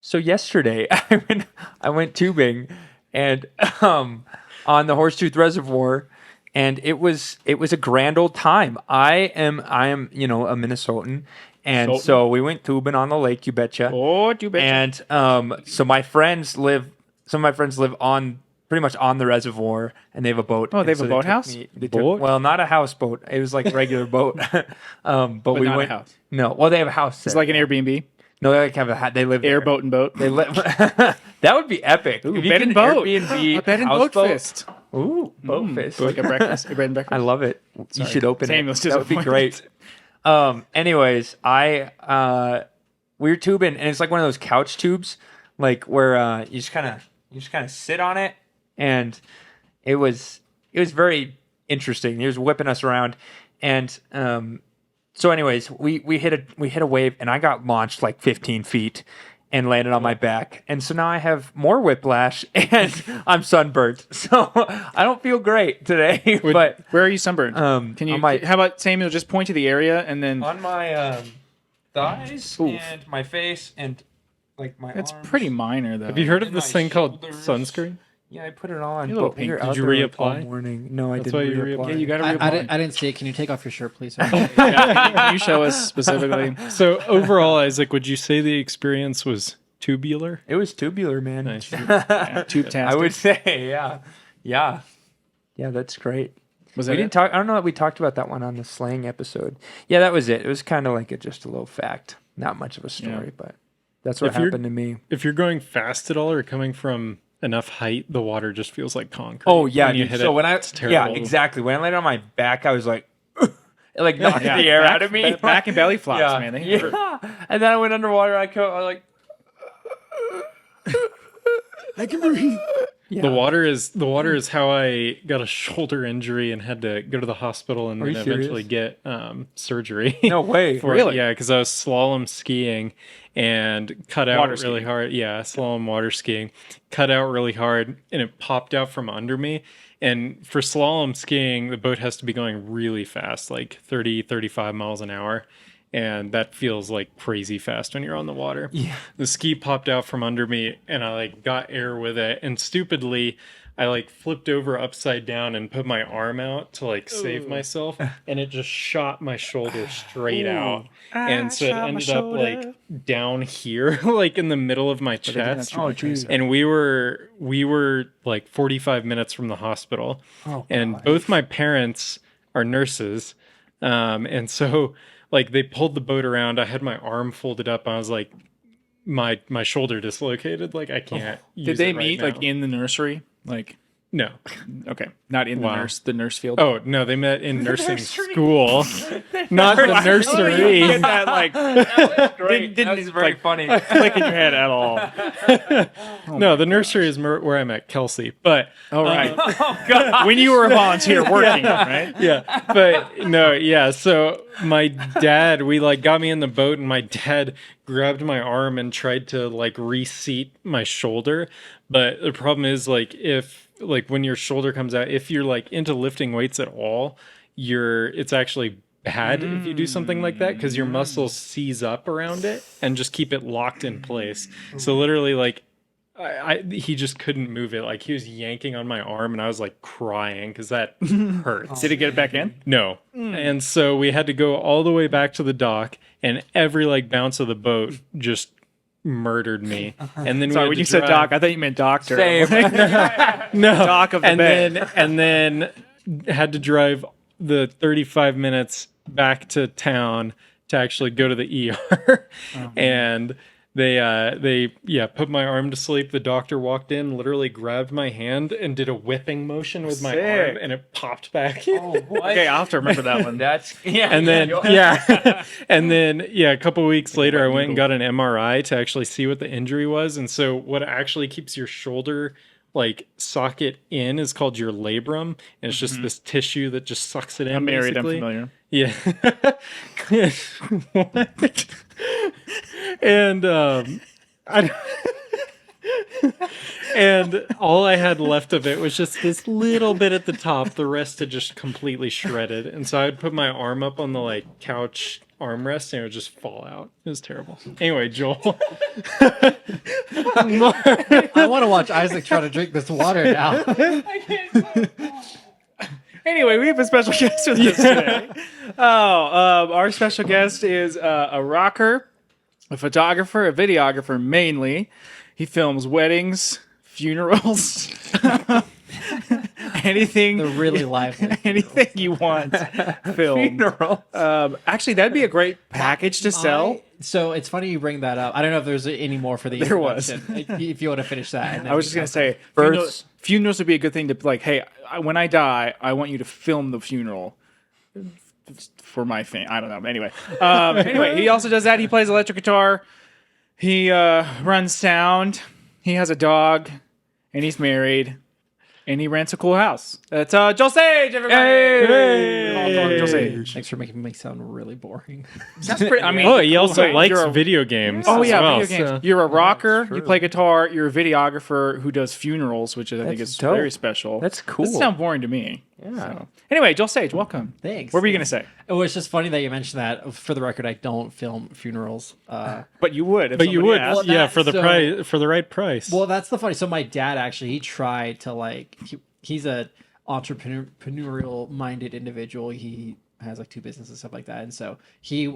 So yesterday I went tubing and on the Horsetooth Reservoir, and it was a grand old time. I am a Minnesotan, and Sultan. so we went tubing on the lake. You betcha. Oh, you betcha. And so my friends live. Some of my friends live on pretty much on the reservoir, and they have a boat. Oh, they And have a so boathouse? Boat? Well, not a houseboat. It was like a regular boat. But we not a went. house. No, well, they have a house. It's there. like an Airbnb, No, they like have they live there. airboat and boat. They live. That would be epic. Ooh, If you bed get and an boat. Airbnb A bed and boat houseboat. fist. Ooh, boat fist. Like a breakfast, a bed and breakfast. I love it. You should open Samuel's it. That would be disappointed. great. Anyways, we were tubing, and it's like one of those couch tubes, like where you just kind of sit on it, and it was very interesting. He was whipping us around, and so anyways, we hit a wave, and I got launched like 15 feet. And landed on my back, and so now I have more whiplash, and I'm sunburned. So I don't feel great today. But Where are you sunburned? Can you? on my- How about Samuel? Just point to the area, and then on my thighs Oof. and my face and like my that's arms. pretty minor, though. Have you heard of And this my thing called shoulders. sunscreen? Yeah, I put it on. You little but we were pink. out Did you there, like, all reapply? morning. No, I That's didn't why you reapply. Yeah, you got to. I didn't see it. Can you take off your shirt, please? Can you show us specifically? So overall, Isaac, would you say the experience was tubular? It was tubular, man. Nice. Tube-tastic. I would say, yeah. That's great. Was We that didn't it? talk. I don't know that we talked about that one on the slang episode. Yeah, that was it. It was kind of like just a little fact, not much of a story, but that's what If you're- happened to me. If you're going fast at all or coming from enough height, the water just feels like concrete. Oh yeah, when you dude. hit So it, when it's terrible. exactly. When I landed on my back, I was like, it like knocked the air out of me. Back and belly flops, man. They hurt. And then I went underwater. I was like, I can breathe. yeah. The water is how I got a shoulder injury and had to go to the hospital and Are then you eventually serious? get surgery. No way. For it. Really? Yeah, because I was slalom skiing and cut out Water really skiing. hard. Yeah, slalom water skiing. Cut out really hard and it popped out from under me. And for slalom skiing, the boat has to be going really fast, like 30, 35 miles an hour. And that feels like crazy fast when you're on the water. Yeah. The ski popped out from under me and I like got air with it. And stupidly, I like flipped over upside down and put my arm out to like save myself. And it just shot my shoulder straight out. And so it ended up like down here, like in the middle of my chest. Oh, geez. And we were like 45 minutes from the hospital. Oh, And God. both my parents are nurses. And so like they pulled the boat around. I had my arm folded up. I was like, my shoulder dislocated. Like I can't. Did use they it right meet now. like in the nursery? Like, No. okay, not in Wow. the nurse field. Oh no, they met in nursing school, not the nursery. Get that like Great. didn't that was very like, funny. click in your head at all. No, the nursery is where I'm at, Kelsey. But All right. Oh God. When you were a volunteer working, right? yeah, but no, yeah. So my dad, we like got me in the boat, and my dad grabbed my arm and tried to like reseat my shoulder. But the problem is like if like when your shoulder comes out, if you're like into lifting weights at all, it's actually bad if you do something like that because your muscles seize up around it and just keep it locked in place. So literally like he just couldn't move it. Like he was yanking on my arm and I was like crying because that hurts. Did it get it back in? No. And so we had to go all the way back to the dock and every like bounce of the boat just murdered me. And then Sorry, we when had you to said drive- doc, I thought you meant doctor. Same. no. Dock of the and bed. then had to drive the 35 minutes back to town to actually go to the ER. And they put my arm to sleep. The doctor walked in, literally grabbed my hand and did a whipping motion with my Sick. arm and it popped back. Okay, I'll have to remember that one. That's And then a couple weeks later I went and got an MRI to actually see what the injury was. And so what actually keeps your shoulder like socket in is called your labrum, and it's just this tissue that just sucks it in. I'm married, I'm basically. familiar. Yeah. What? And I And all I had left of it was just this little bit at the top. The rest had just completely shredded. And so I would put my arm up on the like couch armrest and it would just fall out. It was terrible. Anyway, Joel. I want to watch Isaac try to drink this water now. Anyway, we have a special guest with us today. Our special guest is a rocker, a photographer, a videographer mainly. He films weddings, funerals, anything. They're really lively. Anything you want filmed. Funeral. Actually, that'd be a great package to sell. So it's funny you bring that up. I don't know if there's any more for the There was. introduction. If you want to finish that. And then I was we just can going to say, Births. funerals would be a good thing to, like, hey, when I die, I want you to film the funeral for my fame. I don't know. Anyway, he also does that. He plays electric guitar. He runs sound. He has a dog. And he's married. And he rents a cool house. That's Joel Sage, everybody! Hey! Joel Sage. Thanks for making me sound really boring. That's pretty, I mean, Oh, he also right? likes You're a- video games. Oh as yeah, well, video games. so- You're a rocker. You play guitar. You're a videographer who does funerals, which I think That's is dope. very special. That's cool. Doesn't sound boring to me. Yeah. So. Anyway, Joel Sage, welcome. Thanks. What were you gonna say? It was just funny that you mentioned that. For the record, I don't film funerals. But you would. If But you somebody would, asked. Well, yeah, that- for the so- price, for the right price. Well, that's the funny. So my dad actually, he tried to like, he's a entrepreneurial minded individual. He has like 2 businesses and stuff like that, and so he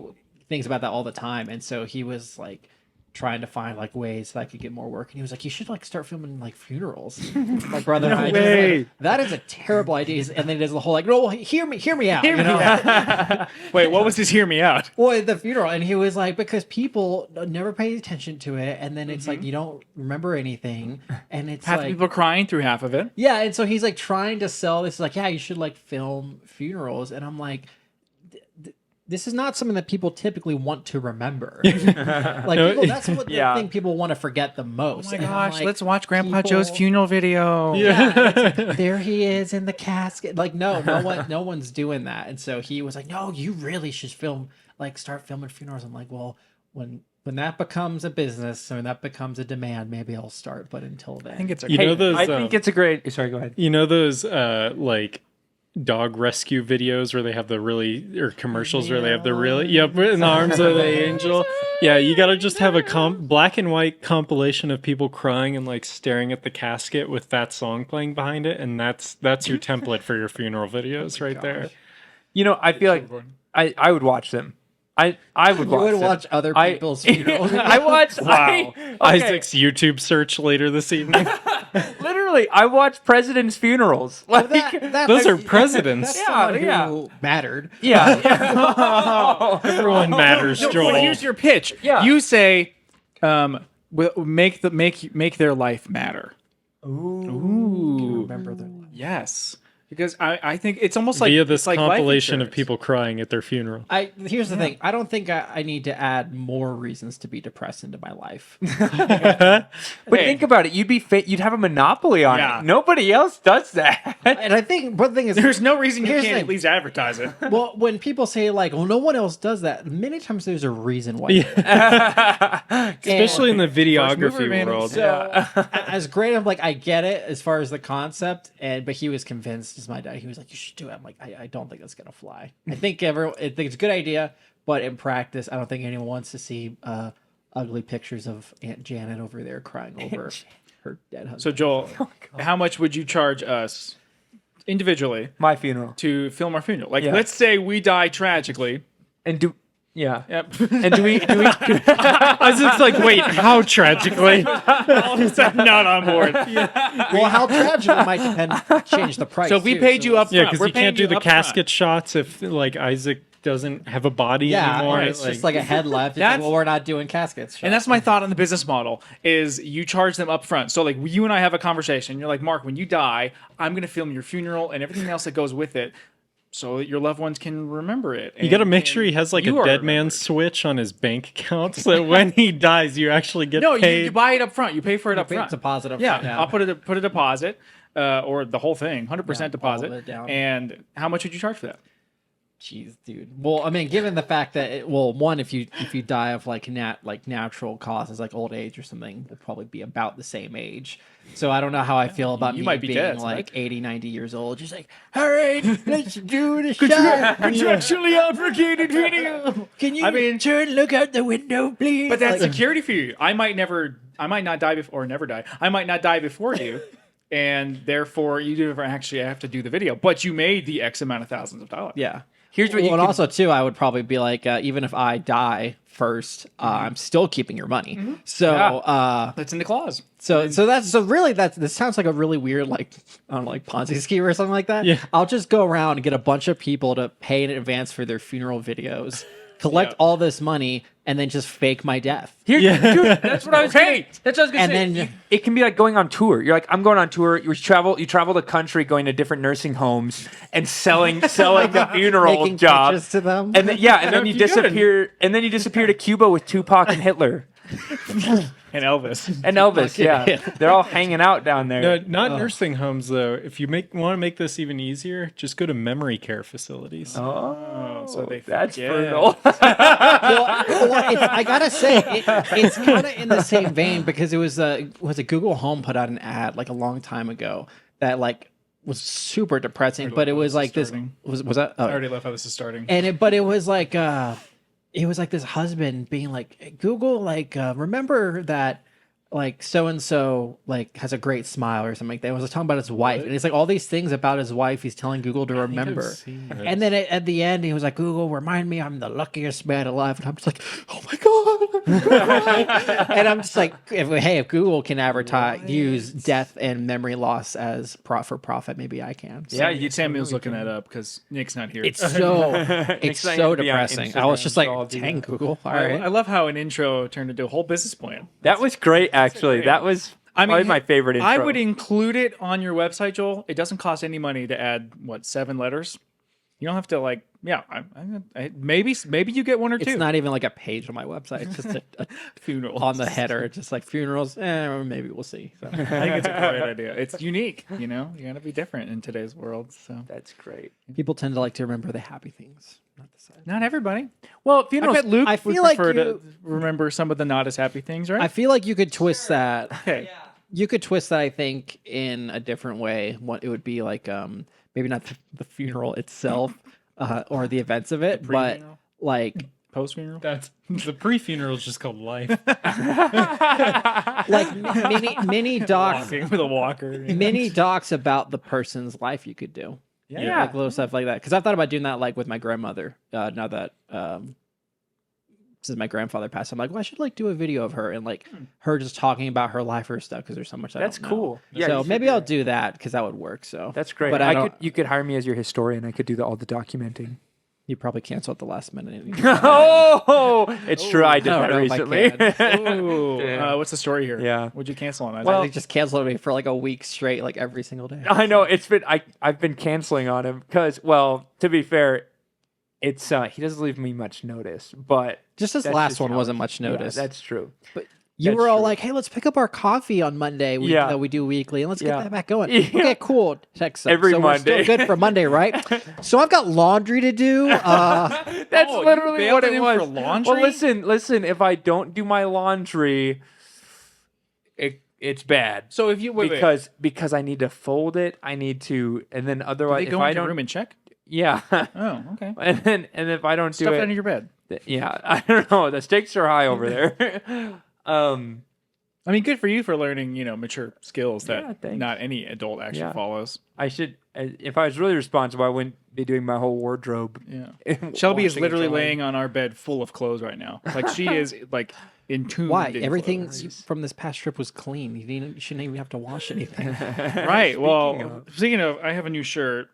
thinks about that all the time. And so he was like trying to find like ways that I could get more work, and he was like, "You should like start filming like funerals." My brother and I just way. like, that is a terrible idea. And then he does the whole like, "No, hear me out." Hear me out. Wait, what was his hear me out? Well, at the funeral, and he was like, because people never pay attention to it, and then it's like you don't remember anything, and it's Half like the people crying through half of it. yeah, and so he's like trying to sell this, like, yeah, you should like film funerals, and I'm like, this is not something that people typically want to remember. Like, people, that's what the Yeah. thing people want to forget the most. Oh my And I'm gosh, like, let's watch Grandpa people- Joe's funeral video. Yeah, it's like, there he is in the casket. Like, no one's doing that. And so he was like, no, you really should start filming funerals. I'm like, well, when that becomes a business, when that becomes a demand, maybe I'll start. But until then, I think it's a You know those, I think it's a great. Sorry, go ahead. You know those like dog rescue videos where they have the really or commercials where they have the really in the arms of the angel. Yeah, you got to just have a black and white compilation of people crying and like staring at the casket with that song playing behind it, and that's your template for your funeral videos right there. You know, I feel like I would watch them. I would you watch. would them. watch other people's funerals. I watch. Wow. Okay. Isaac's YouTube search later this evening. Literally, I watch presidents' funerals. Like, Those are presidents. That's Yeah, someone yeah. who mattered. yeah. Everyone matters, Joel. Well, here's your pitch. Yeah. You say, make their life matter. Ooh. Remember the Yes, because I think it's almost like Via this it's like life compilation of insurance. people crying at their funeral. Here's the thing. I don't think I need to add more reasons to be depressed into my life. But think about it. You'd be you'd have a monopoly on Yeah. it. Nobody else does that. And I think, but the thing is, There's no reason you Here's can't the at thing. least advertise it. well, when people say like, "Well, no one else does that," many times there's a reason why. Especially in the mover videography advantage. world. So, as great, I'm like, I get it as far as the concept, but he was convinced. As my dad, he was like, "You should do it." I'm like, I don't think that's gonna fly. I think it's a good idea, but in practice, I don't think anyone wants to see ugly pictures of Aunt Janet over there crying over her dead husband. So Joel, how much would you charge us individually My funeral. to film our funeral? Like, Yeah. let's say we die tragically. And yeah. Yep. And do we I was just like, wait, how tragically? All of a sudden, not on board. well, how tragic it might change the price. So if we too, paid you up Yeah, front, because we're you paying can't do the up casket shots if like Isaac doesn't have a body Yeah, anymore. it's just like a head left. It's like, That's- well, we're not doing caskets. And that's my thought on the business model is you charge them up front. So like you and I have a conversation. You're like, Mark, when you die, I'm going to film your funeral and everything else that goes with it so that your loved ones can remember it. you got to make sure he has like a dead man switch on his bank account so that when he dies, you actually get No, paid. you buy it up front. You pay for it up Pay front. deposit up Yeah, front, yeah. I'll put a deposit or the whole thing, 100% Yeah, all deposit. of it down. And how much would you charge for that? Jeez, dude. Well, I mean, given the fact that one, if you die of like natural causes like old age or something, we'll probably be about the same age. So I don't know how I feel about you me might be being dead, like right? 80, 90 years old. Just like, all right, let's do the shot. Contractually obligated video. Can you look out the window, please? But that's Like, security for you. I might not die before, or never die. I might not die before you, and therefore you never actually have to do the video. But you made the X amount of thousands of dollars. yeah. Here's what you and can, also too, I would probably be like, even if I die first, I'm still keeping your money. So, That's in the clause. So really this sounds like a really weird like I don't know, like Ponzi scheme or something like that. Yeah. I'll just go around and get a bunch of people to pay in advance for their funeral videos, collect all this money, and then just fake my death. Dude, that's what I was Hey! That's what I was gonna And say. then- It can be like going on tour. You're like, I'm going on tour. You travel the country, going to different nursing homes and selling the funeral Making job. pitches to them. And then, and then you if you go to- disappear. And then you disappear to Cuba with Tupac and Hitler And Elvis. and Elvis. Yeah, they're all hanging out down there. No, not nursing homes though. If you want to make this even easier, just go to memory care facilities. Oh, so they that's forget. brutal. I gotta say, it's kind of in the same vein because it was a Google Home put out an ad like a long time ago that like was super depressing, but it was like this starting. was that I already love how this is starting. and it was like this husband being like, hey, Google, like remember that like so and so like has a great smile or something like that. It was talking about his wife, and it's like all these things about his wife he's telling Google to remember. And then at the end, he was like, Google, remind me I'm the luckiest man alive. And I'm just like, oh my God. And I'm just like, if Google can use death and memory loss as for profit, maybe I can. So Samuel's looking that up because Nick's not here. it's so not gonna be on depressing. I was just Instagram, like, so I'll do dang, that. Google. All I right. love how an intro turned into a whole business plan. That was great, actually. That was probably my favorite intro. I would include it on your website, Joel. It doesn't cost any money to add 7 letters. You don't have to like, maybe you get one or two. It's not even like a page on my website. It's just a funeral on the header. It's just like funerals. Maybe we'll see. So. I think it's a great idea. It's unique. You gotta be different in today's world. So That's great. People tend to like to remember the happy things, not the sad. not everybody. Well, I funerals. bet Luke I would feel like prefer to remember some of the not as happy things, right? I feel like you could twist that. Okay. You could twist that, I think, in a different way. What it would be like, maybe not the funeral itself or the events of it, but pre-funeral? like Post funeral. That's the pre-funeral is just called life. mini docs, Walking with a walker. mini docs about the person's life. You could do. Yeah. Like little stuff like that. Because I've thought about doing that, like with my grandmother. Now that since my grandfather passed, I'm like, well, I should like do a video of her and like her just talking about her life or stuff because there's so much I That's don't know. cool. Yeah, you So should maybe do I'll that. do that because that would work. So That's great. But You could hire me as your historian. I could do all the documenting. You probably cancel at the last minute. Oh, it's true. I did I that don't know if I recently. Ooh, Damn. what's the story here? Yeah. What'd you cancel on? Well- They just canceled me for like a week straight, like every single day. I know it's been. I've been canceling on him because, well, to be fair, it's he doesn't leave me much notice. But Just this that's last just one how wasn't it- much yeah, notice. that's true. You That's were all true. like, "Hey, let's pick up our coffee on Monday. Yeah. That we do weekly, and let's get Yeah. that back going." Yeah. Okay, cool. Text Every so we're still Monday. good for Monday, right? So I've got laundry to do. That's Oh, you literally bailed what it it in was. for laundry? Well, listen. If I don't do my laundry, it's bad. So if you wait, Because I need to fold it. I need to, and then otherwise, they if go I into your don't, room and check. yeah, Oh, okay. and if I don't Stuff do it it, under your bed. yeah, I don't know. The stakes are high over there. I mean, good for you for learning, mature skills Yeah, that thanks. not any adult actually Yeah. follows. I should, if I was really responsible, I wouldn't be doing my whole wardrobe. Yeah. Shelby is Washing and literally drying. laying on our bed full of clothes right now. Like she is like entombed. Why? in Everything clothes. from this past trip was clean. You shouldn't even have to wash anything. Right. Well, speaking of, I have a new shirt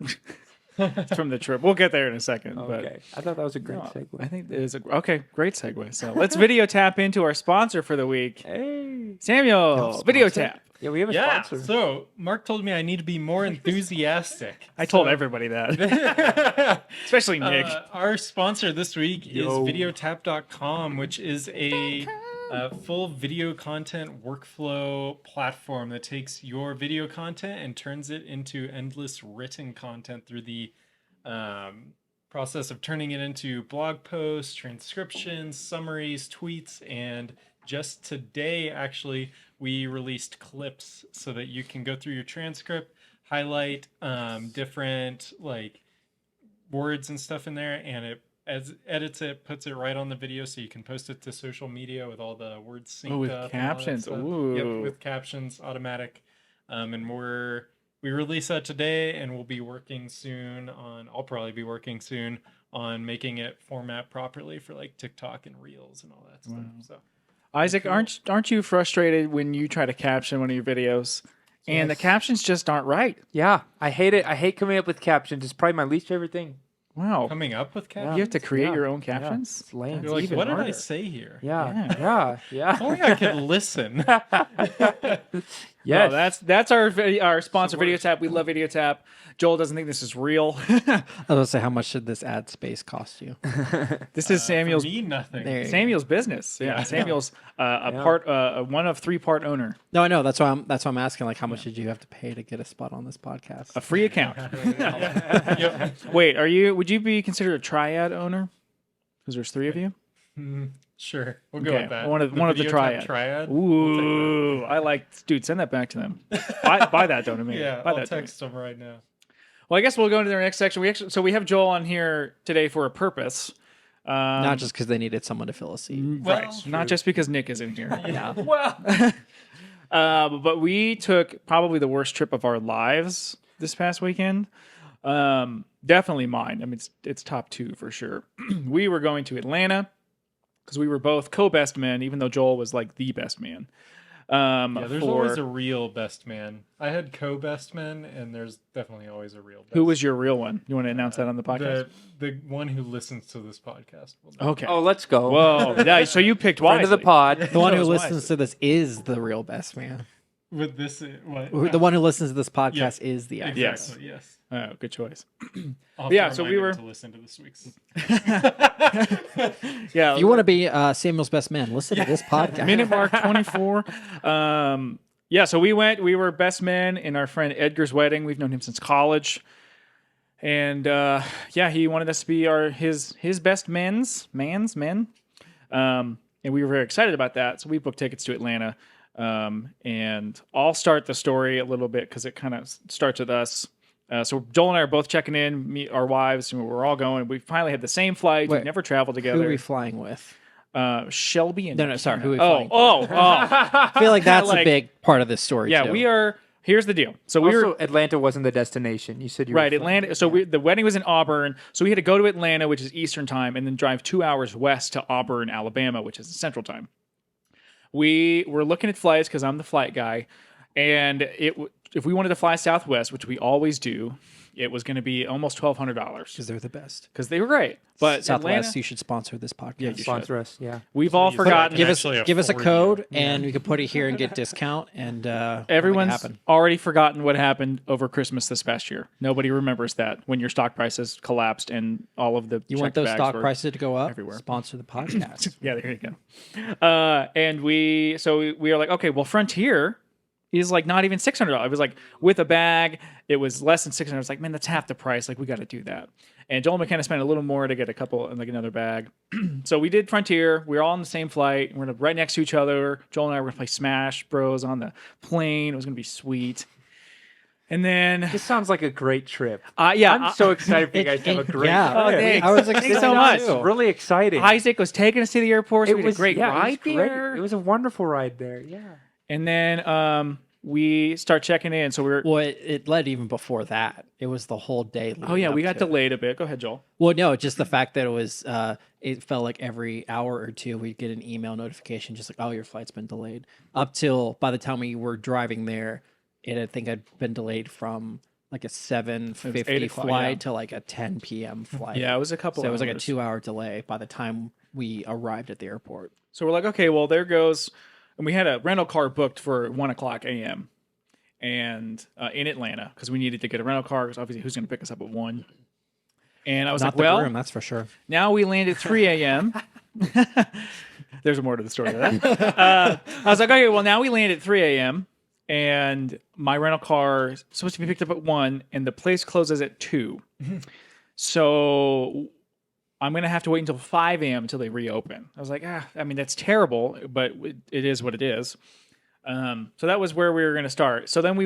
from the trip. We'll get there in a second. Okay, I thought that was a great But segue. I think it is okay. Great segue. So let's video tap into our sponsor for the week, Hey, Samuel. Video tap. yeah, we have a Yeah. sponsor. So Mark told me I need to be more enthusiastic. I told everybody that, especially Nick. Our sponsor this week is Yo. videotap.com, which is a full video content workflow platform that takes your video content and turns it into endless written content through the process of turning it into blog posts, transcriptions, summaries, tweets, and just today, actually, we released clips so that you can go through your transcript, highlight different like words and stuff in there, and it edits it, puts it right on the video, so you can post it to social media with all the words synced with up and all that captions. stuff. Ooh. Yep, with captions, automatic. And we release that today, and we'll be working soon on. I'll probably be working soon on making it format properly for like TikTok and Reels and all that stuff. So, Isaac, aren't you frustrated when you try to caption one of your videos and the captions just aren't right? Yeah, I hate it. I hate coming up with captions. It's probably my least favorite thing. Wow. coming up with captions. You have to create Yeah. your own Yeah, captions? it's lame. You're like, even what did I harder. say here? Yeah. If only I could listen. Yes. Well, that's our sponsor, So Video worse. Tap. We love Video Tap. Joel doesn't think this is real. I was gonna say, how much should this ad space cost you? This is Samuel's For me, nothing. There you go. Samuel's business. Yeah, Samuel's a 1 of 3 part owner. No, I know. That's why I'm asking. Like, how much did you have to pay to get a spot on this podcast? A free account. Yep. Wait, would you be considered a triad owner? Because there's 3 of you. Sure, we'll go Okay, with that. one of the Video Tap triad. triad. We'll take Ooh, I like, dude. Send that back to them. buy that, don't that. me. Yeah, buy I'll that. to me. text them right now. Well, I guess we'll go into our next section. So we have Joel on here today for a purpose. Not just because they needed someone to fill a seat. Right. Well, Not just because Nick is in here. Yeah. Well, But we took probably the worst trip of our lives this past weekend. Definitely mine. I mean, it's top 2 for sure. We were going to Atlanta because we were both co-best men, even though Joel was like the best man. yeah, there's always a real best man. I had co-best men, and there's definitely always a real best. Who was your real one? You want to announce that on the podcast? the one who listens to this podcast? Will know. Okay. Oh, let's go. Whoa. Yeah, so you picked Friend wisely. of the pod. The one who Chose listens wisely. to this is the real best man. With this, what? The one who listens to this podcast is the actor. Exactly. Yes. Oh, good choice. I'll have Yeah, to so remind we him were- to listen to this week's. Yeah. If you want to be Samuel's best man, listen to this podcast. Minute mark 24. Yeah, so we were best men in our friend Edgar's wedding. We've known him since college. And yeah, he wanted us to be his best men. And we were very excited about that. So we booked tickets to Atlanta. And I'll start the story a little bit because it kind of starts with us. So Joel and I are both checking in, our wives, and we're all going. We finally had the same flight. Wait, We've never traveled Who together. are we flying with? Shelby and No, sorry. Who are we Oh, flying with? I I feel like that's like- a big part of this story. yeah, too. we are. Here's the deal. So we Also, were Atlanta wasn't the destination. You said you right were Atlanta. So the wedding was in Auburn. So we had to go to Atlanta, which is Eastern time, and then drive 2 hours west to Auburn, Alabama, which is Central time. We were looking at flights because I'm the flight guy, and if we wanted to fly Southwest, which we always do, it was going to be almost $1,200 because they're the best. because they were great. But Southwest, Atlanta, you should sponsor this podcast. Yeah, you should. sponsor us. Yeah. we've all forgotten. Give us Actually give us a afford code, you. and we can put it here and get discount. And Everyone's happen. already forgotten what happened over Christmas this past year. Nobody remembers that when your stock prices collapsed and all of the You want checked those bags stock were- prices to go up? everywhere. Sponsor the podcast. Yeah, there you go. And we are like, okay, well, Frontier is like not even $600. It was like with a bag, it was less than $600. I was like, man, that's half the price. Like, we got to do that. And Joel McKenna spent a little more to get a couple and like another bag. So we did Frontier. We were all on the same flight. We're right next to each other. Joel and I were gonna play Smash Bros on the plane. It was gonna be sweet. And then, This sounds like a great trip. yeah, I'm so excited for you guys to have a great yeah. Oh, trip. thanks. I was Thanks excited so much. It's really exciting. Isaac was taking us to the airport. So we had a great it was ride great. there. It was a wonderful ride there. Yeah. And then we start checking in. So we were. Well, it led even before that. It was the whole day. Oh yeah, leading we up got to it. delayed a bit. Go ahead, Joel. Well, no, just the fact that it was. It felt like every hour or two we'd get an email notification, just like, "Oh, your flight's been delayed." Up till by the time we were driving there, I think had been delayed from like a 7:50 8 o'clock, flight yeah. to like a 10 p.m. flight. Yeah, it was a couple. So it was like a hours. 2-hour delay by the time we arrived at the airport. So we're like, okay, well, there goes. And we had a rental car booked for 1:00 a.m. and in Atlanta because we needed to get a rental car because obviously who's going to pick us up at 1? And I was Not like, the well, groom, that's for sure. now we land at 3 a.m. There's more to the story than that. I was like, okay, well, now we land at 3 a.m. and my rental car is supposed to be picked up at 1, and the place closes at 2. So I'm going to have to wait until 5 a.m. until they reopen. I was like, I mean, that's terrible, but it is what it is. So that was where we were going to start. So then we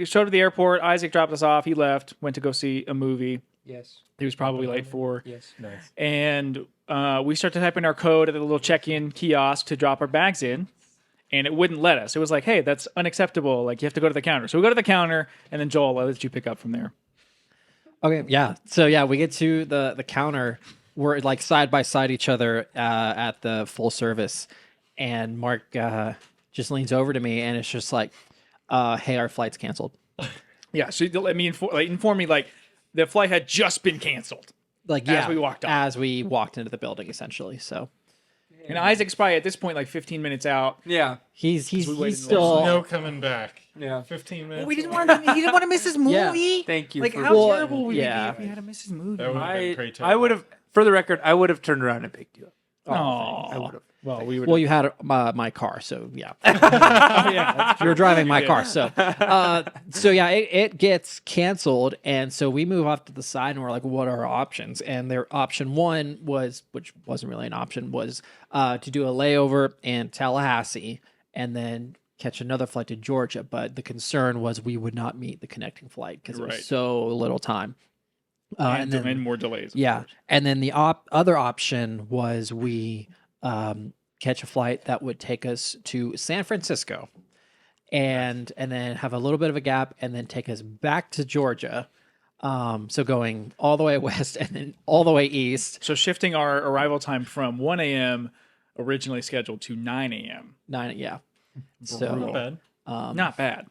showed up at the airport. Isaac dropped us off. He left, went to go see a movie. Yes. He was probably late for. Yes. Nice. And we started to type in our code at the little check-in kiosk to drop our bags in. And it wouldn't let us. It was like, hey, that's unacceptable. Like, you have to go to the counter. So we go to the counter, and then Joel, I'll let you pick up from there. Okay, yeah. So yeah, we get to the counter. We're like side by side each other at the full service, and Mark just leans over to me, and it's just like, "Hey, our flight's canceled." Yeah, so let me inform me like the flight had just been canceled. Like As we walked up. as we walked into the building, essentially. So And Isaac's probably at this point like 15 minutes out. Yeah. he's waited still No coming back. Yeah. 15 minutes. We didn't want to. He didn't want to miss his movie. Yeah. Thank you. Like for- how Well, terrible would yeah. we be if we had to miss his movie? That would have been pretty I would have, for the record, I would have turned around and picked you up. I would have. Well, we would. Well, you had my car, so yeah. yeah. You were driving my car, so yeah, it gets canceled, and so we move off to the side, and we're like, what are our options? And their option one was, which wasn't really an option, was to do a layover in Tallahassee and then catch another flight to Georgia. But the concern was we would not meet the connecting flight because it Right. was so little time. And more delays. Yeah, and then the other option was we catch a flight that would take us to San Francisco, and then have a little bit of a gap, and then take us back to Georgia. So going all the way west and then all the way east. So shifting our arrival time from 1 a.m. originally scheduled to 9 a.m. 9, yeah. Not So bad. Not bad.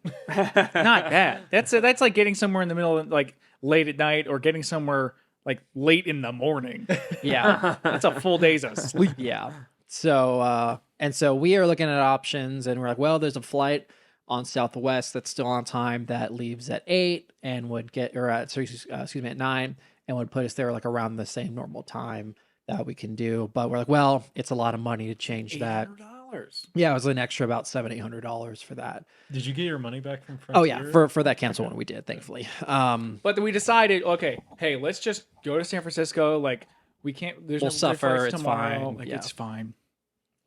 Not bad. That's like getting somewhere in the middle of like late at night or getting somewhere like late in the morning. yeah, That's a full day's of sleep. yeah. So so we are looking at options, and we're like, well, there's a flight on Southwest that's still on time that leaves at 8 and would get, or excuse me, at 9, and would put us there like around the same normal time that we can do. But we're like, well, it's a lot of money to change that. $800. Yeah, it was an extra about $700-800 for that. Did you get your money back from Frontier? Oh yeah, for that cancel one we did, thankfully. But we decided, okay, hey, let's just go to San Francisco. Like we can't. There's We'll no suffer, flights it's tomorrow. fine, Like yeah. it's fine.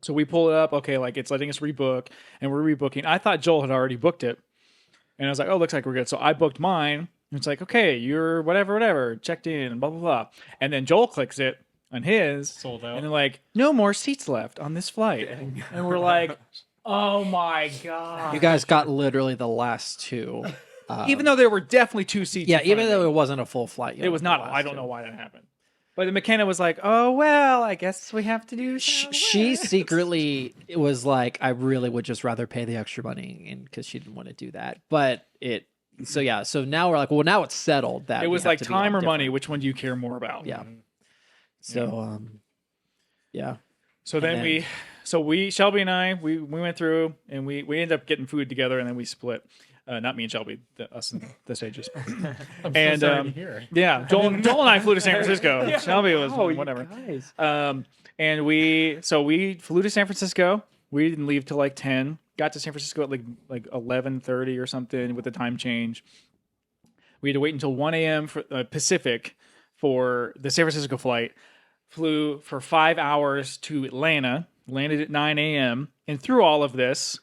So we pull it up. Okay, like it's letting us rebook, and we're rebooking. I thought Joel had already booked it, and I was like, oh, looks like we're good. So I booked mine. And it's like, okay, you're whatever, checked in, blah blah blah. And then Joel clicks it on his, Sold out. and they're like, no more seats left on this flight. And we're like, oh my god. You guys got literally the last two. Even though there were definitely two seats. Yeah, in front even of though me. it wasn't a full flight. It was not. I don't know why that happened. But the McKenna was like, "Oh well, I guess we have to do." She secretly was like, I really would just rather pay the extra money, and because she didn't want to do that. But so yeah. So now we're like, well, now it's settled that It we was have like to be time on or money. different- Which one do you care more about? Yeah. So yeah. So then then- Shelby and I, we went through and we ended up getting food together and then we split. Not me and Shelby, us and the stages. I'm and so sorry to hear. yeah, Joel and I flew to San Francisco. Shelby was Oh, you whatever. guys. And we flew to San Francisco. We didn't leave till like 10. Got to San Francisco at like 11:30 or something with the time change. We had to wait until 1 a.m. for Pacific for the San Francisco flight. Flew for 5 hours to Atlanta. Landed at 9 a.m. And through all of this,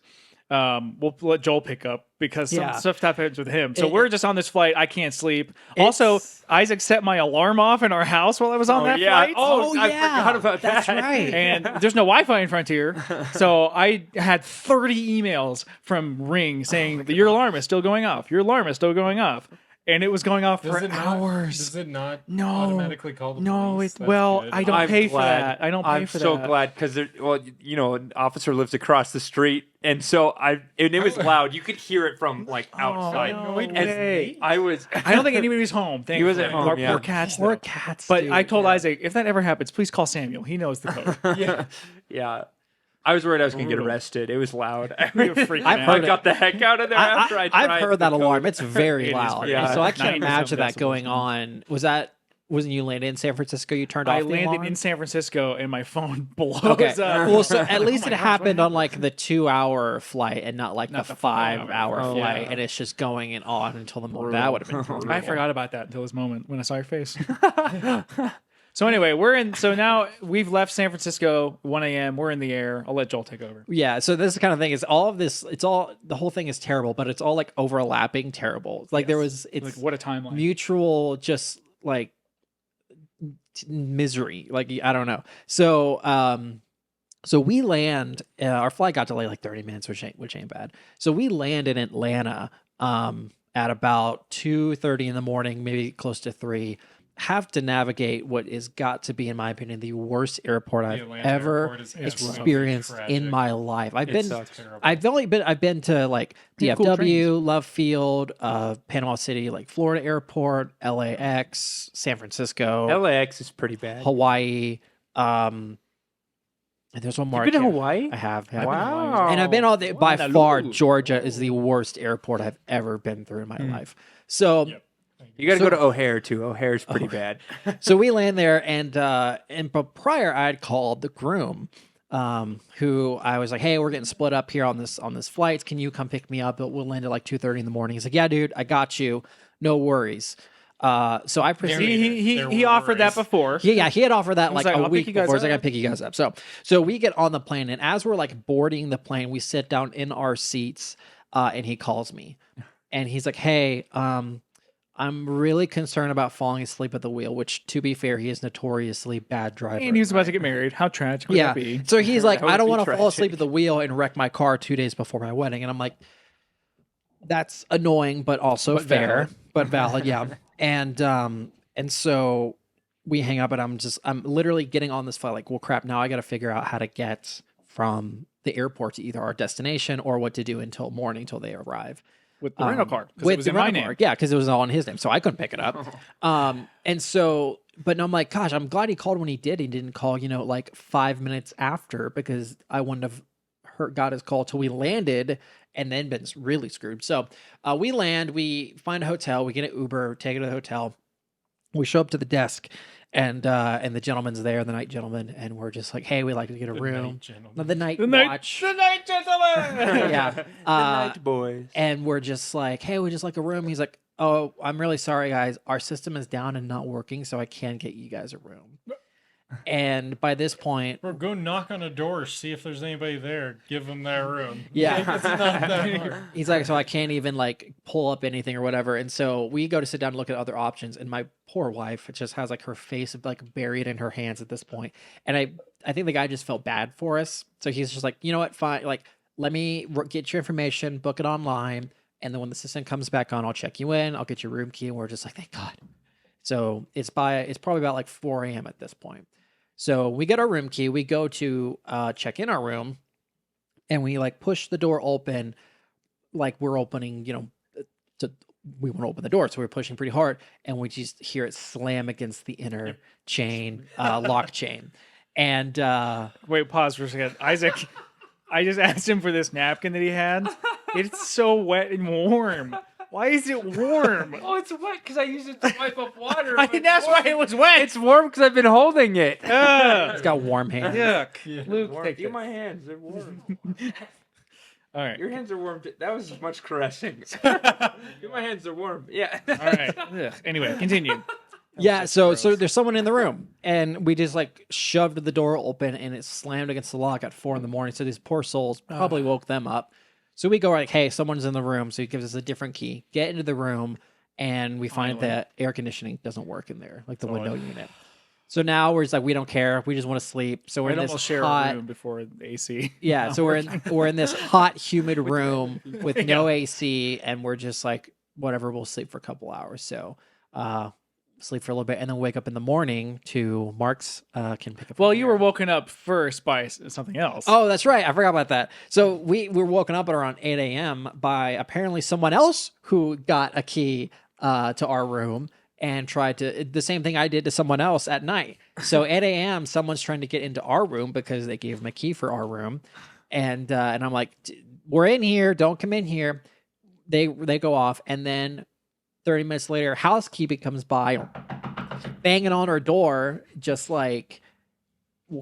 we'll let Joel pick up because some Yeah. stuff happens with him. So It- we're just on this flight. I can't sleep. Also, Isaac set my alarm off in our house while I was on that flight. Oh, I yeah. forgot about that. That's right. And there's no Wi-Fi in Frontier, so I had 30 emails from Ring saying that your alarm is still going off. Your alarm is still going off, and it was going off for hours. Does it not No. automatically call the No, police? it That's well, good. I don't I'm pay for glad. that. I don't pay I'm for so that. glad because an officer lives across the street, and so it was loud. You could hear it from like outside. no Wait, And way. I was. I don't think anybody was home. He was at thankfully. home, Our yeah. poor cats. Poor though. cats. But dude. I told Isaac, if that ever happens, please call Samuel. He knows the code. Yeah. I was worried I was going to get Brutal. arrested. It was loud. We were freaking I've out. I heard it. got the heck out of there after I tried. I've heard that the alarm. code. It's very It is loud. very loud. So I can't 90% imagine that decibels. going on. Was that Wasn't you landed in San Francisco? You turned off I the landed alarm? in San Francisco and my phone blows Okay. up. Well, so at least my it gosh, happened what on like the 2-hour flight and not like Not the the 5-hour 5-hour flight, yeah. and it's just going and on until the morning. That would have been brutal. I forgot about that until this moment when I saw your face. So anyway, we're in. So now we've left San Francisco. 1 a.m. We're in the air. I'll let Joel take over. Yeah, so this kind of thing is all of this. It's all the whole thing is terrible, but it's all like overlapping terrible. It's like there was it's Like what a timeline. mutual, just like misery. Like I don't know. So we land. Our flight got delayed like 30 minutes, which ain't bad. So we land in Atlanta at about 2:30 in the morning, maybe close to 3. Have to navigate what is got to be, in my opinion, the worst airport I've Atlanta ever airport is absolutely experienced in tragic. my life. I've been Terrible. I've been to like Yeah, cool DFW, Love Field, Panama City, like Florida Airport, LAX, San Francisco, LAX is pretty bad. Hawaii. And there's one more. You've been to I can't- Hawaii? I have. yeah. Wow. And I've been all the, by Honolulu. far, Georgia is the worst airport I've ever been through in my life. So Yep. You got to So- go to O'Hare too. O'Hare's pretty bad. so we land there, but prior I had called the groom, who I was like, "Hey, we're getting split up here on this flight. Can you come pick me up? We'll land at like 2:30 in the morning." He's like, "Yeah, dude, I got you. No worries." So I proceeded. He offered that before. Yeah, he had offered that was like like, a "I'll week pick you guys before. He's like, "I up." pick you guys up." So we get on the plane, and as we're like boarding the plane, we sit down in our seats, and he calls me, and he's like, "Hey, I'm really concerned about falling asleep at the wheel," which, to be fair, he is notoriously bad driver. And he was about to get married. How tragic would Yeah. that be? So he's like, That would "I don't be want to fall tragic. asleep at the wheel and wreck my car 2 days before my wedding." And I'm like, that's annoying, but also But fair, valid. but valid. Yeah. And so we hang up, and I'm literally getting on this flight. Like, well, crap. Now I got to figure out how to get from the airport to either our destination or what to do until morning, till they arrive. With the rental car. Because With it was the in my rental name. car. Yeah, because it was all in his name, so I couldn't pick it up. And so, but I'm like, gosh, I'm glad he called when he did. He didn't call, like 5 minutes after, because I wouldn't have got his call till we landed and then been really screwed. So we land, we find a hotel, we get an Uber, take it to the hotel. We show up to the desk, and the gentleman's there, the night gentleman, and we're just like, "Hey, we'd like to get a room." The night watch. The night gentleman. Yeah. The night boys. And we're just like, "Hey, we just like a room." He's like, "Oh, I'm really sorry, guys. Our system is down and not working, so I can't get you guys a room." And by this point, Or go knock on a door, see if there's anybody there. Give them that room. yeah, It's not that hard. he's like, "So I can't even like pull up anything or whatever." And so we go to sit down and look at other options, and my poor wife just has like her face like buried in her hands at this point. And I think the guy just felt bad for us, so he's just like, "You know what? Fine. Like, let me get your information, book it online, and then when the system comes back on, I'll check you in. I'll get your room key." And we're just like, "Thank God." So it's probably about like 4 a.m. at this point. So we get our room key. We go to check in our room, and we like push the door open, like we're opening, we want to open the door, so we're pushing pretty hard, and we just hear it slam against the inner chain, lock chain, and Wait, pause for a second. Isaac, I just asked him for this napkin that he had. It's so wet and warm. Why is it warm? Oh, it's wet because I used it to wipe up water. I didn't ask why it was wet. It's warm because I've been holding it. it's got warm hands. Yuck. Luke, Warm. take Feel this. my hands. They're warm. All right. Your hands are warm. That was as much caressing. Feel my hands are warm. Yeah. All right. Ugh. Anyway, continue. Yeah, so there's someone in the room, and we just like shoved the door open, and it slammed against the lock at 4 in the morning. So these poor souls probably woke them up. So we go like, "Hey, someone's in the room." So he gives us a different key. Get into the room, and we find that air conditioning doesn't work in there, like the window unit. So now we're just like, we don't care. We just want to sleep. So we're in We'd this almost share hot, a room before the AC. yeah. So we're in this hot, humid room with no AC, and we're just like, whatever. We'll sleep for a couple hours. So sleep for a little bit, and then wake up in the morning to Mark's can pick up. Well, from you there. were woken up first by something else. Oh, that's right. I forgot about that. So we were woken up at around 8 a.m. by apparently someone else who got a key to our room and tried to the same thing I did to someone else at night. So 8 a.m. someone's trying to get into our room because they gave him a key for our room, and I'm like, "We're in here. Don't come in here." They go off, and then 30 minutes later, housekeeping comes by, banging on our door, just like,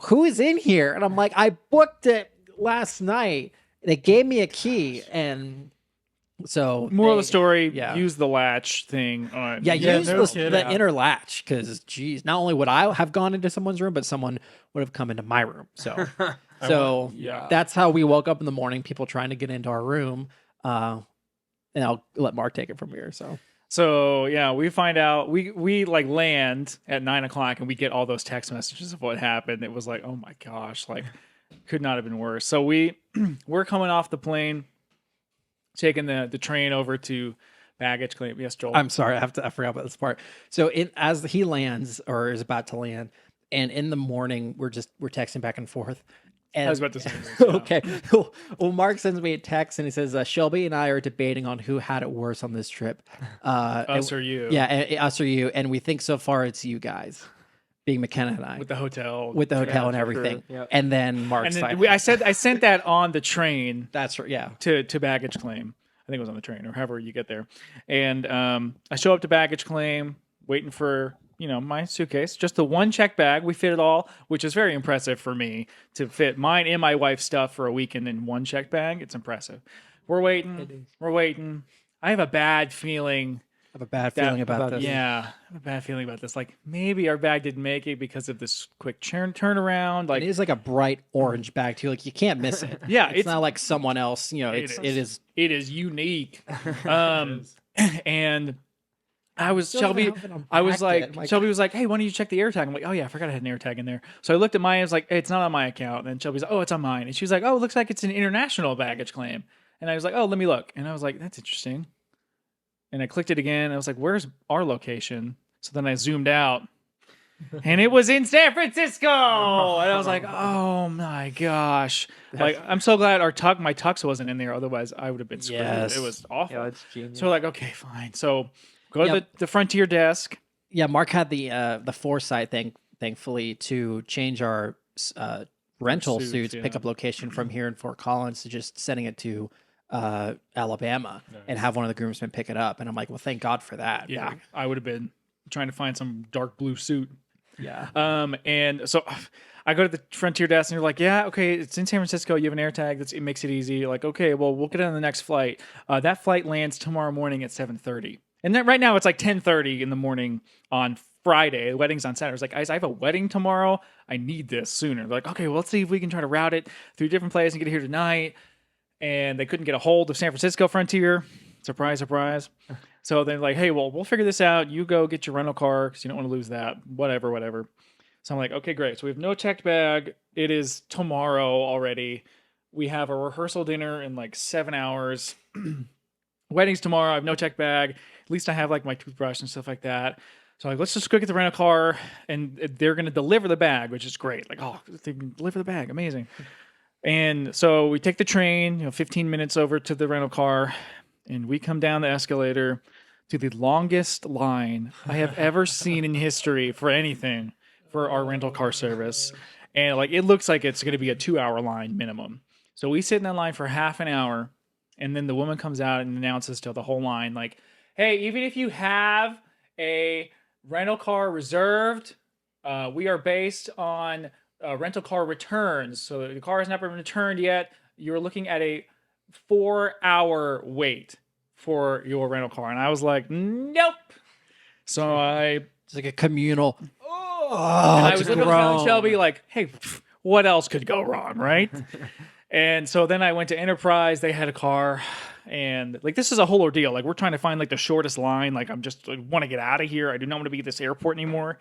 who is in here? And I'm like, I booked it last night. They gave me a key, and so Moral of the story: yeah. use the latch thing. On, yeah, use no the kidding. inner latch, because geez, not only would I have gone into someone's room, but someone would have come into my room. So yeah. that's how we woke up in the morning. People trying to get into our room. And I'll let Mark take it from here. So yeah, we find out we like land at 9:00 and we get all those text messages of what happened. It was like, oh my gosh, like could not have been worse. So we're coming off the plane, taking the train over to baggage claim. Yes, Joel. I'm sorry, I forgot about this part. So as he lands or is about to land, and in the morning we're texting back and forth. And, I was about to say this, yeah. Okay. Well, Mark sends me a text and he says, Shelby and I are debating on who had it worse on this trip. Us or you? Yeah, us or you. And we think so far it's you guys, being McKenna and I. With the hotel. And everything. Yep. And then Mark's And then side. I sent that on the train That's right. Yeah. to baggage claim. I think it was on the train or however you get there. And I show up to baggage claim, waiting for my suitcase, just the one check bag. We fit it all, which is very impressive for me to fit mine and my wife's stuff for a weekend in one check bag. It's impressive. We're waiting. I have a bad feeling. I have a bad feeling about this. Yeah, I have a bad feeling about this. Like maybe our bag didn't make it because of this quick turnaround. Like It is like a bright orange bag too. Like you can't miss it. Yeah, it's not like someone else. It is unique. And I was Still haven't Shelby. I was unpacked like, it. Shelby was like, "Hey, why don't you check the air tag?" I'm like, "Oh yeah, I forgot I had an air tag in there." So I looked at mine. I was like, hey, "It's not on my account." And then Shelby's like, "Oh, it's on mine." And she was like, "Oh, it looks like it's an international baggage claim." And I was like, "Oh, let me look." And I was like, "That's interesting." And I clicked it again. I was like, "Where's our location?" So then I zoomed out, and it was in San Francisco. And I was like, "Oh my gosh!" Like, I'm so glad my tux wasn't in there. Otherwise, I would have been screwed. Yes. It was awful. Yeah, it's genius. So we're like, okay, fine. So go to the Frontier desk. Yeah, Mark had the foresight thankfully to change our rental suits yeah. pickup location from here in Fort Collins to just sending it to Alabama and have one of the groomsmen pick it up. And I'm like, well, thank God for that. Yeah, Like, I would have been trying to find some dark blue suit. yeah. And so I go to the Frontier desk and you're like, yeah, okay, it's in San Francisco. You have an air tag. It makes it easy. You're like, okay, well, we'll get it on the next flight. That flight lands tomorrow morning at 7:30. And then right now it's like 10:30 in the morning on Friday. The wedding's on Saturday. I was like, guys, I have a wedding tomorrow. I need this sooner. They're like, okay, well, let's see if we can try to route it through different places and get it here tonight. And they couldn't get a hold of San Francisco Frontier. Surprise, surprise. So they're like, hey, well, we'll figure this out. You go get your rental car because you don't want to lose that. Whatever. So I'm like, okay, great. So we have no checked bag. It is tomorrow already. We have a rehearsal dinner in like 7 hours. Wedding's tomorrow. I have no checked bag. At least I have like my toothbrush and stuff like that. So like, let's just go get the rental car, and they're going to deliver the bag, which is great. Like, oh, they can deliver the bag. Amazing. And so we take the train, 15 minutes over to the rental car, and we come down the escalator to the longest line I have ever seen in history for anything for our rental car service. And like, it looks like it's going to be a 2-hour line minimum. So we sit in that line for half an hour, and then the woman comes out and announces to the whole line, like, hey, even if you have a rental car reserved, we are based on rental car returns. So the car has not been returned yet. You're looking at a 4-hour wait for your rental car. And I was like, nope. So It's like a communal. I was literally telling Shelby, like, hey, what else could go wrong, right? And so then I went to Enterprise. They had a car. And like, this is a whole ordeal. Like, we're trying to find like the shortest line. Like, I want to get out of here. I do not want to be at this airport anymore.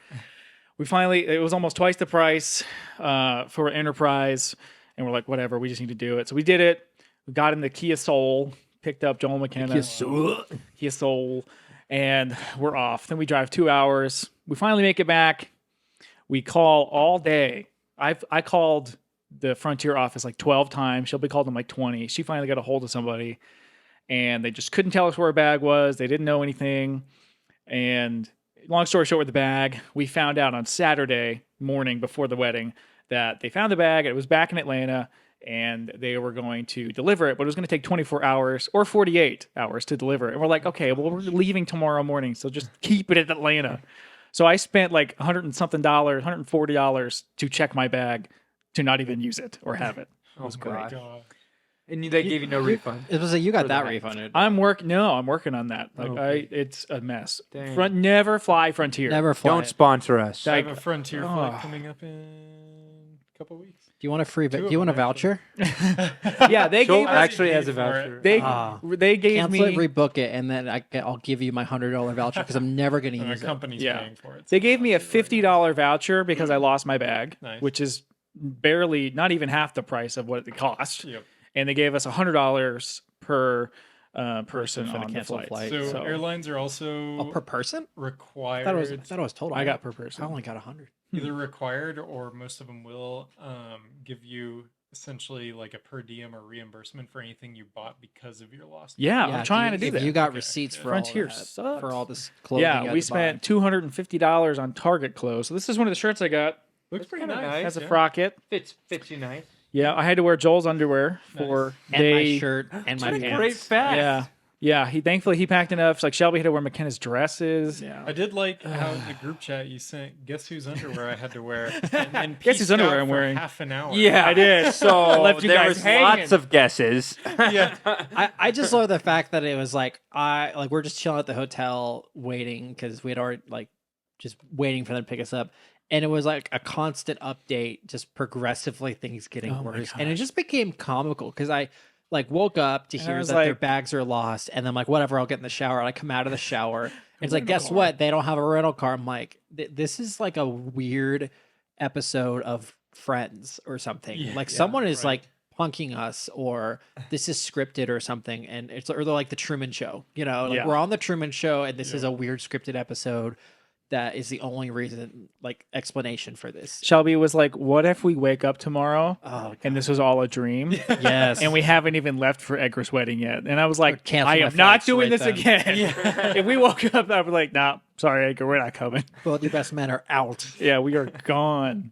It was almost twice the price for Enterprise. And we're like, whatever, we just need to do it. So we did it. We got in the Kia Soul, picked up Joel McKenna. Kia Soul. And we're off. Then we drive 2 hours. We finally make it back. We call all day. I called the Frontier office like 12 times. Shelby called them like 20. She finally got a hold of somebody. And they just couldn't tell us where our bag was. They didn't know anything. And long story short with the bag, we found out on Saturday morning before the wedding that they found the bag. It was back in Atlanta, and they were going to deliver it, but it was going to take 24 hours or 48 hours to deliver it. And we're like, okay, well, we're leaving tomorrow morning, so just keep it at Atlanta. So I spent like $100 and something, $140 to check my bag to not even use it or have it. It was great. God. And they gave you no refund. It was like you got For that that. refunded. I'm working on that. Like Okay. it's a mess. Dang. Never fly Frontier. Never fly. Don't sponsor us. I have a Frontier Oh. flight coming up in a couple weeks. Do you want a free? Two Do of you want a them, voucher? Yeah, they Joel gave us, actually has a paid for voucher. it. they Ah. they gave Cancel me it, rebook it, and then I'll give you my $100 voucher because I'm never going to And the use it. company's Yeah. paying for it. they gave me a $50 voucher because I lost my bag, Nice. which is barely not even half the price of what it cost. Yep. And they gave us $100 per person for the on the canceled flight. flight. So, airlines are also Oh, per person? required. I thought it was total. I got per person. I only got 100. Either required or most of them will give you essentially like a per diem or reimbursement for anything you bought because of your lost. Yeah, Yeah, I'm trying to do if that. you got Okay. receipts for Frontier all that, sucks. for all this clothing. you Yeah, had we to spent buy. $250 on Target clothes. So this is one of the shirts I got. Looks pretty kinda nice. nice. Has a yeah. frocket. Fits you nice. Yeah, I had to wear Joel's underwear for and day. my shirt and my What a pants. great fact. Yeah, yeah. He thankfully he packed enough. Like Shelby had to wear McKenna's dresses. Yeah. I did like how in the group chat you sent guess whose underwear I had to wear. And Guess whose pieced underwear out I'm for wearing. half an hour. Yeah, I did. So Left you there guys was hanging. lots of guesses. Yeah. I just love the fact that it was like we're just chilling at the hotel waiting because we had already like just waiting for them to pick us up. And it was like a constant update, just progressively things getting Oh my worse. And it gosh. just became comical because I like woke up to And I hear was that their like- bags are lost. And then like, whatever, I'll get in the shower. And I come out of the shower. And it's like, rental guess car. what? They don't have a rental car. I'm like, this is like a weird episode of Friends or something. Yeah, like yeah, someone is right. like punking us or this is scripted or something. And it's or they're like the Truman Show, you know, like Yeah. we're on the Truman Show and this Yeah. is a weird scripted episode. That is the only reason, like, explanation for this. Shelby was like, "What if we wake up tomorrow Oh, and this was all a dream, yes. and we haven't even left for Edgar's wedding yet?" And I was like, cancel "I my am not flights doing right this then." again." If we woke up, I was like, "Nah, sorry, Edgar, we're not coming." both your best men are out. Yeah, we are gone.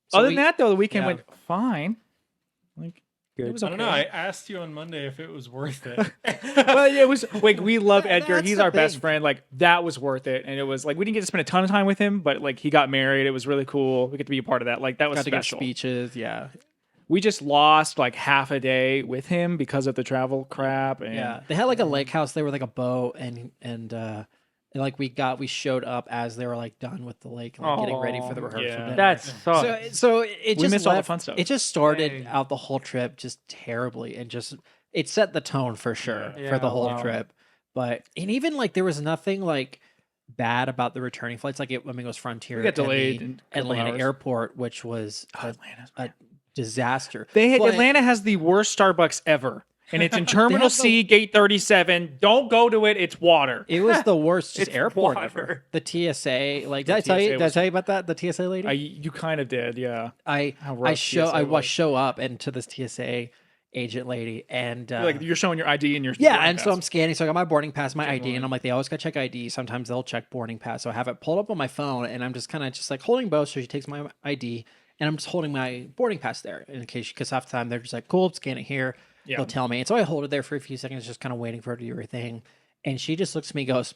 So Other we- than that, though, the weekend yeah. wine went fine. Like, Good. it was I okay. don't know. I asked you on Monday if it was worth it. Well, it was like we love Edgar. That's He's the our best thing. friend. Like that was worth it, and it was like we didn't get to spend a ton of time with him, but like he got married. It was really cool. We get to be a part of that. Like that was Got to give special. speeches. Yeah. We just lost like half a day with him because of the travel crap. And Yeah. They had like a lake house. They were like a boat and like we showed up as they were like done with the lake and like, getting ready for the rehearsal. yeah. dinner. That so sucks. so it We just missed all the left- fun stuff. It just started Dang. out the whole trip just terribly and just it set the tone for sure Yeah. for the Yeah, whole wow. trip. But and even like there was nothing like bad about the returning flights. Like it was Frontier. We got and delayed the in a couple Atlanta hours. Airport, which was Atlanta's a disaster. They But- Atlanta has the worst Starbucks ever, and it's in Terminal have the- C, Gate 37. Don't go to it. It's water. It was the worst just It's airport water. ever. The TSA, like did The I tell you? TSA Did I was- tell you about that? The TSA lady. You kind of did, yeah. I How rough TSA I was. show up and to this TSA agent lady and Like you're showing your ID and your yeah, boarding and so pass. I'm scanning. So I got my boarding pass, my ID, line. and I'm like, they always gotta check ID. Sometimes they'll check boarding pass. So I have it pulled up on my phone, and I'm just kind of just like holding both. So she takes my ID, and I'm just holding my boarding pass there in case, because half the time they're just like, cool, scan it here. Yeah. They'll tell me, and so I hold it there for a few seconds, just kind of waiting for her to do her thing, and she just looks at me, and goes,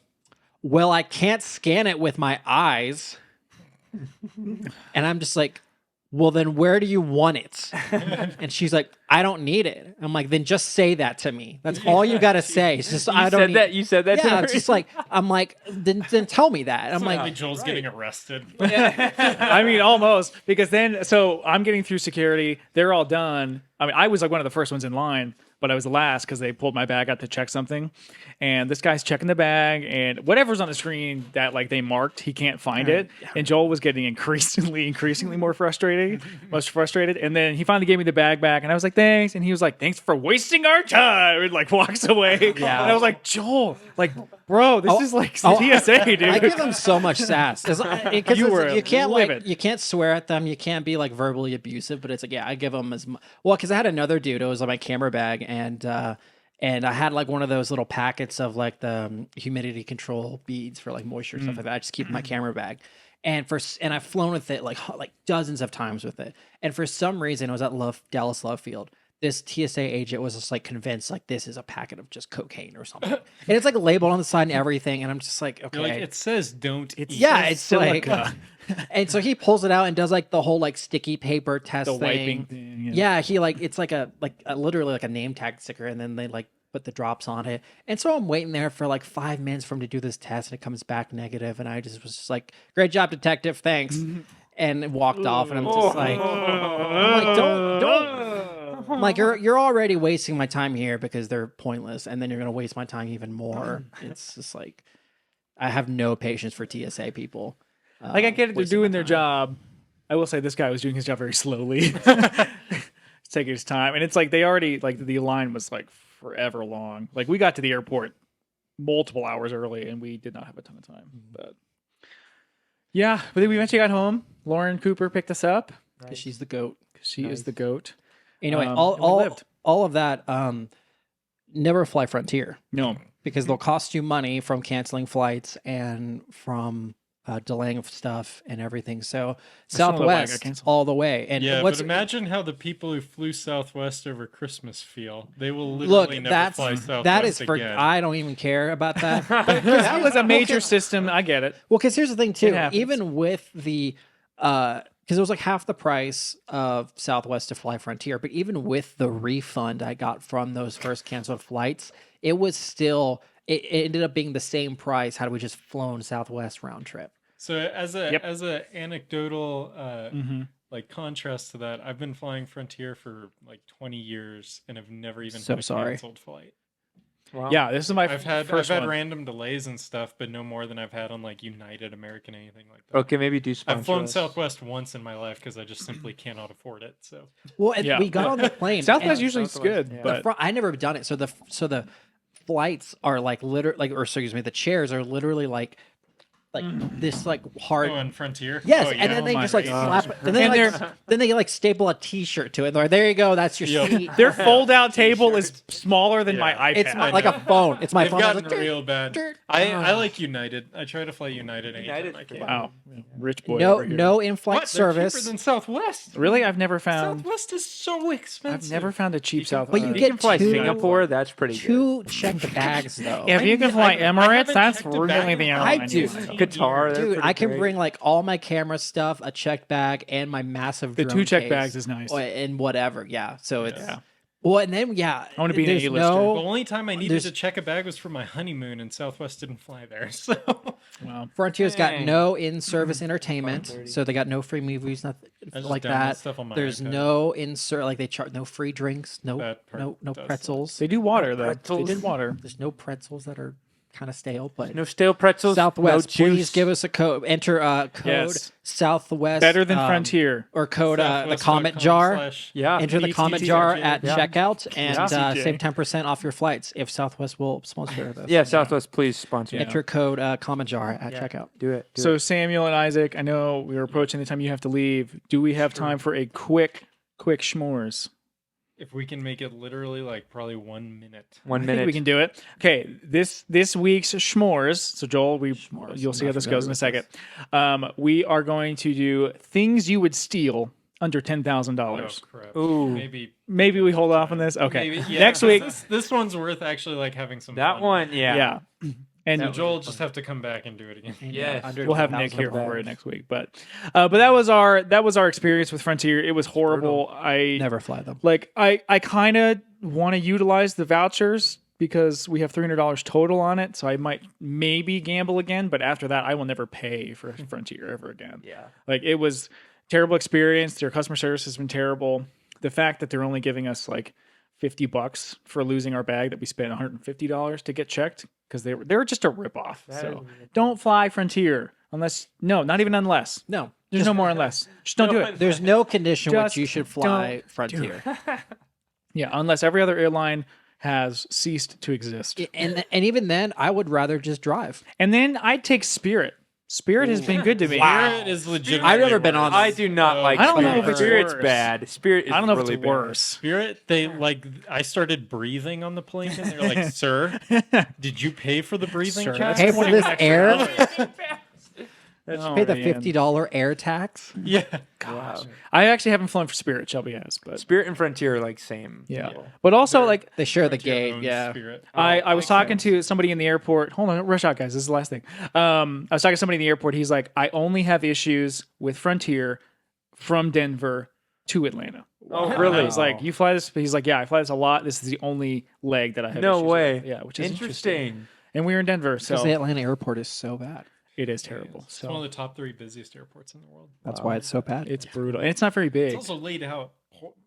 "Well, I can't scan it with my eyes," and I'm just like, well, then where do you want it? And she's like, I don't need it. I'm like, then just say that to me. That's all you got to say. It's just, I don't need You said that to Yeah, her? it's just like, I'm like, then tell me that. And I'm Like like, Joel's getting arrested. I mean, almost, because then, so I'm getting through security. They're all done. I mean, I was like one of the first ones in line, but I was the last because they pulled my bag out to check something. And this guy's checking the bag, and whatever's on the screen that like they marked, he can't find it. And Joel was getting increasingly more frustrated. And then he finally gave me the bag back, and I was like, thanks. And he was like, thanks for wasting our time. And like walks away. Yeah. And I was like, Joel, like, bro, this is like oh, TSA, dude. I give them so much sass. Because You were you can't like, livid. you can't swear at them. You can't be like verbally abusive, but it's like, yeah, I give them as much. Well, because I had another dude, it was on my camera bag, and I had like one of those little packets of like the humidity control beads for like moisture stuff like that. I just keep in my camera bag. And I've flown with it like dozens of times with it. And for some reason, it was at Dallas Love Field. this TSA agent was just like convinced like this is a packet of just cocaine or something, and it's like labeled on the side and everything, and I'm just like, okay, You're like, it says don't eat. yeah, it's like, silica. and so he pulls it out and does like the whole like sticky paper test The thing. wiping thing. Yeah, he like it's like a literally like a name tag sticker, and then they like put the drops on it. And so I'm waiting there for like 5 minutes for him to do this test, and it comes back negative, and I just was just like, "Great job, detective, thanks," and walked off. And I'm just like, don't. I'm like, you're already wasting my time here because they're pointless, and then you're gonna waste my time even more. It's just like I have no patience for TSA people. Like I get it, they're wasting doing my their time. job. I will say this guy was doing his job very slowly. He's taking his time, and it's like they already like the line was like forever long. Like we got to the airport multiple hours early, and we did not have a ton of time. But yeah, but then we eventually got home. Lauren Cooper picked us up. Because she's the goat. She is the goat. Anyway, And we lived. all of that. Never fly Frontier No, because they'll cost you money from canceling flights and from delaying of stuff and everything. So don't know why I got Southwest canceled. all the way. And Yeah, what's but imagine how the people who flew Southwest over Christmas feel. They will look? literally never That's fly Southwest that is for. again. I don't even care about that. that was a major system. I get it. Well, because here's the thing too. happens. Even with the, because it was like half the price of Southwest to fly Frontier, but even with the refund I got from those first canceled flights, it was still. It ended up being the same price had we just flown Southwest round trip. So as a Yep. as a anecdotal like contrast to that, I've been flying Frontier for like 20 years and have never even So had a sorry. canceled flight. Wow. Yeah, this is my I've had first one. random delays and stuff, but no more than I've had on like United, American, anything like that. Okay, maybe do sponsor I've flown us. Southwest once in my life because I just simply cannot afford it. So Well, and Yeah. we got on the plane. Southwest and usually is good, yeah. but I never done it. So the flights are like the chairs are literally like this like hard. oh, and Frontier. Yes, Oh, and yeah. then they my just like gosh. slap it. And then, then they like staple a T-shirt to it. They're like, there you go. That's your Yep. seat. their fold-out table is smaller than my Yeah. iPad. It's like a phone. It's my They've phone. I was gotten like, real bad. dirt. I like United. I try to fly United anytime United's I can. pretty wow, rich boy. no, over here. no in-flight What? They're cheaper service. than Southwest. Really, I've never found. Southwest is so expensive. I've never found a cheap Southwest. But you You get can fly two- Singapore. That's pretty good. Two checked bags though. If you can fly I Emirates, haven't that's checked a really bag the in airline. I you do. want to go. Qatar, they're Dude, pretty I can great. bring like all my camera stuff, a checked bag, and my massive The drone 2 check case. bags is nice. And whatever. Yeah. So it's Yeah. well, and then yeah, I wanna be an there's A-lister. The no only time I needed There's- to check a bag was for my honeymoon, and Southwest didn't fly there. So Wow. Frontier's got Dang. no in-service entertainment, 5:30. so they got no free movies, nothing I just like download that. stuff on my There's iPad. no insert like they charge no free drinks, no That part no does pretzels. They do water though. They Pretzels. did water. There's no pretzels that are kind of stale, but No stale pretzels. Southwest, no please juice. give us a code. Enter code Yes. Southwest. Better than Frontier. or code the Southwest.com comment jar. / Yeah. Enter the comment BTJ. jar at Yeah. checkout and Yeah. save 10% off your flights if Southwest will sponsor this. Yeah, Southwest, please sponsor. Yeah. Enter code comment jar at Yeah. checkout. Do it. So Samuel and Isaac, I know we were approaching the time you have to leave. Do we have time for a quick schmores? If we can make it literally like probably 1 minute. 1 I think minute. we can do it. Okay, this week's schmores. So Joel, you'll see how this goes in a second. We are going to do things you would steal under $10,000. Oh crap. Ooh. Maybe. Maybe we hold off on this. Okay, Maybe, yeah, next week. This one's worth actually like having some. That fun. one, yeah. Yeah, and So Joel will just have to come back and do it again. Yes. we'll have Nick here $10,000 for it next week. But that was our experience with Frontier. It was horrible. I Never fly them. like I kind of want to utilize the vouchers because we have $300 total on it, so I might maybe gamble again, but after that I will never pay for Frontier ever again. Yeah. Like it was terrible experience. Their customer service has been terrible. The fact that they're only giving us like $50 for losing our bag that we spent $150 to get checked because they were just a ripoff. So don't fly Frontier unless not even unless. No. There's no more unless. Just don't do it. There's no condition which Just you should fly don't Frontier. Yeah, unless every other airline has ceased to exist. And even then, I would rather just drive. And then I'd take Spirit. Spirit has been good to me. Spirit is legit. I've never been on I them. do not like I don't know Spirit. if it's Spirit's worse. bad. Spirit is I don't know really if it's bad. worse. Spirit, they like. I started breathing on the plane, and they're like, "Sir, did you pay for the breathing Sir, check?" that's Pay for this air? Oh, Pay the man. $50 air tax. Yeah. Gosh. I actually haven't flown for Spirit. Shelby has, but Spirit and Frontier are like same. yeah. level. But also, like, They share the Frontier gate. owns Yeah. Spirit. I was makes talking sense. to somebody in the airport. Hold on, rush out, guys. This is the last thing. I was talking to somebody in the airport. He's like, I only have issues with Frontier from Denver to Atlanta. Oh, And really? I was like, you fly this? He's like, yeah, I fly this a lot. This is the only leg that I have. No issues way. with. Yeah, which is interesting. Interesting. And we were in Denver, Because so the Atlanta airport is so bad. it is terrible. It's one So of the top 3 busiest airports in the world. That's why it's so bad. it's brutal, and it's not very big. It's also laid out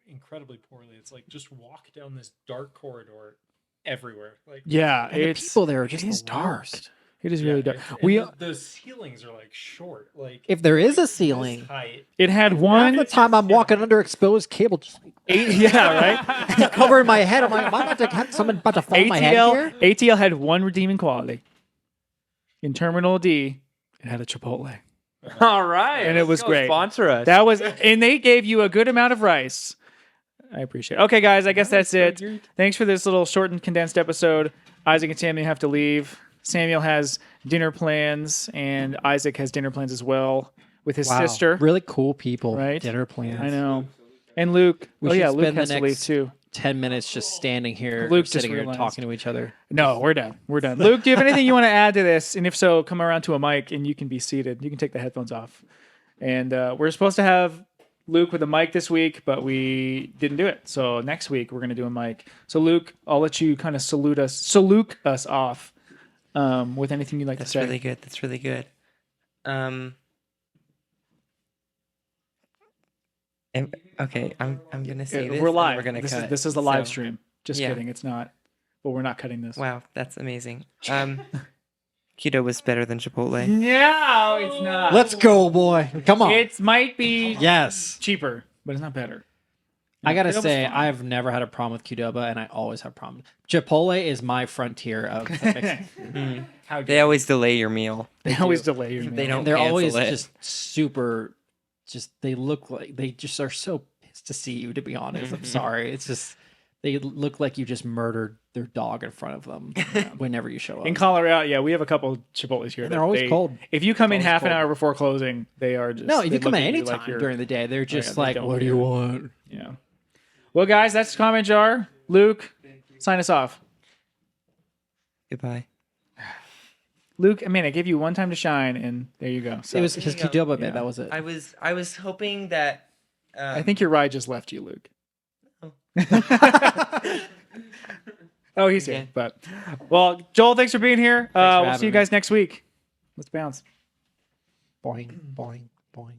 incredibly poorly. It's like just walk down this dark corridor everywhere. Like Yeah, And the it's people there are just it is the dark. worst. It is really dark. and We the ceilings are like short. Like If there is a this ceiling, height. it had half one. the time I'm walking under exposed cable, just Yeah, right. covering my head. I'm like, am I about to have someone about to fall on my head here? ATL had one redeeming quality. In Terminal D, it had a Chipotle. All right. And it let's was go great. Sponsor us. That was, and they gave you a good amount of rice. I appreciate it. Okay, guys, I guess that's it. Thanks for this little short and condensed episode. Isaac and Samuel have to leave. Samuel has dinner plans, and Isaac has dinner plans as well with his Wow, sister. really cool people. Right? Dinner plans. I know. And Luke. We oh, should yeah, Luke spend the has to leave next- too. 10 minutes just standing here, Luke just sitting here realized. talking to each other. No, we're done. We're done. Luke, do you have anything you want to add to this? And if so, come around to a mic and you can be seated. You can take the headphones off. And we're supposed to have Luke with a mic this week, but we didn't do it. So next week we're going to do a mic. So Luke, I'll let you kind of salute us off with anything you'd like That's to say. really good. That's really good. Okay, I'm gonna say this. We're and live. We're gonna this cut. is the live So, stream. Just yeah. kidding. It's not. But we're not cutting this. Wow, that's amazing. Keto was better than Chipotle. No, it's not. Let's go, boy. Come on. It might be Yes. cheaper, but it's not better. I gotta Qdoba's say, fine. I've never had a problem with Qdoba, and I always have a problem. Chipotle is my frontier of They always delay your meal. They always delay your meal. They don't. they're cancel always it. just super. Just they look like they just are so pissed to see you. To be honest, I'm sorry. It's just they look like you just murdered their dog in front of them whenever you show up. In Colorado, yeah, we have a couple Chipotles here. And they're that always cold. If you come in Always half an cold. hour before closing, they are just No, if they you come look in at any you like time you're- during the day, they're just they like, don't "What do you care. want?" Yeah. Well, guys, that's Comment Jar. Luke, sign us off. Goodbye. Luke, I mean, I gave you one time to shine, and there you go. So It was his There you go. Qdoba bit. Yeah. That was it. I was hoping that. I think your ride just left you, Luke. Oh. Oh, he's here. Okay. But well, Joel, thanks for being here. for We'll having see you me. guys next week. Let's bounce. Boing, boing, boing.